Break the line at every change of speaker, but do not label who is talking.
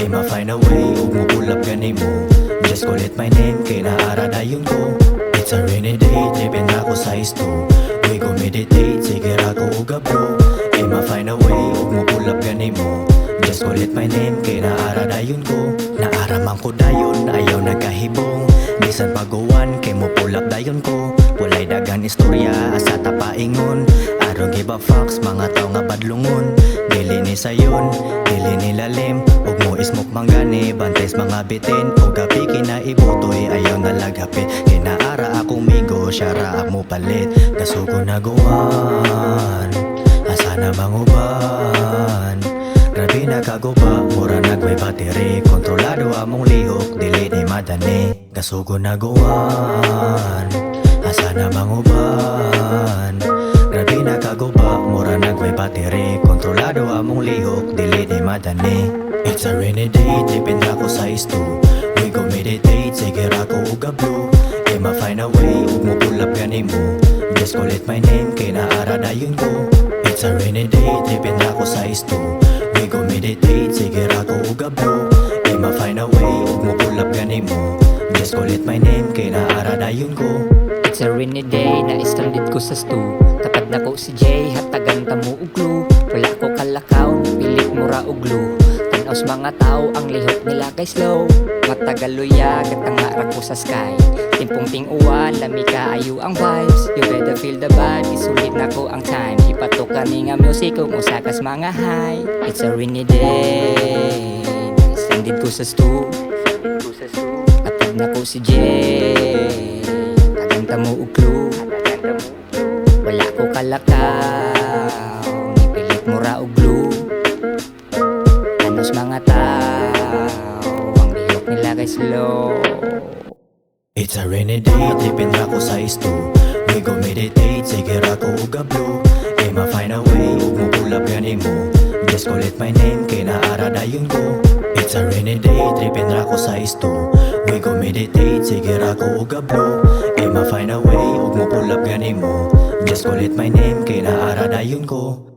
Kay ma-find a way, ug mo pull up gani mo. Just call it my name, kay naara dayon ko. It's a rainy day, trippin' ako sa isto. We go meditate, sige ako uga bro. Kay ma-find a way, ug mo pull up gani mo. Just call it my name, kay naara dayon ko. Naaraman ko dayon, ayaw nagkahibong. Bisan pag-uwan, kay mo pull up dayon ko. Walay dagang istorya, asa tapaingon. I don't give a fucks, mga tao nga badlungon. Dili ni sayon, dili ni lalim. Ug mo ismok manggani, bantes mga bitin. Ug gabi kinaibutoy, ayaw nalagapit. Kinaara akong migo, syara mo palit. Kasugo naguwan, asa na bang uban? Grabe nakaguba, mura nagway battery. Kontrolado among lihok, dili ni madani. Kasugo naguwan, asa na bang uban? Grabe nakaguba, mura nagway battery. Kontrolado among lihok, dili ni madani. It's a rainy day, tipin ako sa isto. We go meditate, sige ako uga blue. Kay ma-find a way, ug mo pull up gani mo. Just call it my name, kay naara dayon ko. It's a rainy day, tipin ako sa isto. We go meditate, sige ako uga blue. Kay ma-find a way, ug mo pull up gani mo. Just call it my name, kay naara dayon ko.
It's a rainy day, na-stranded ko sa stu. Tapad na ko si Jay, hatagan ta mo uglu. Wala ko kalakaw, pilit mura uglu. Tanaws mga tao, ang lihok nila kay slow. Matagaluya, katangara ko sa sky. Timpong ting-uwan, lami kaayo ang vibes. You better feel the vibe, isulit na ko ang time. Ipatok kami nga music kung usakas mga high. It's a rainy day, na-stranded ko sa stu. Tapad na ko si Jay, kanta mo uglo. Wala ko kalakaw, nipilit mo ra uglo. Anos mga tao, ang lihok nila kay slow.
It's a rainy day, tipin ako sa isto. We go meditate, sige ako uga blue. Kay ma-find a way, ug mo pull up gani mo. Just call it my name, kay naara dayon ko. It's a rainy day, tripin ako sa isto. We go meditate, sige ako uga blue. Kay ma-find a way, ug mo pull up gani mo. Just call it my name, kay naara dayon ko.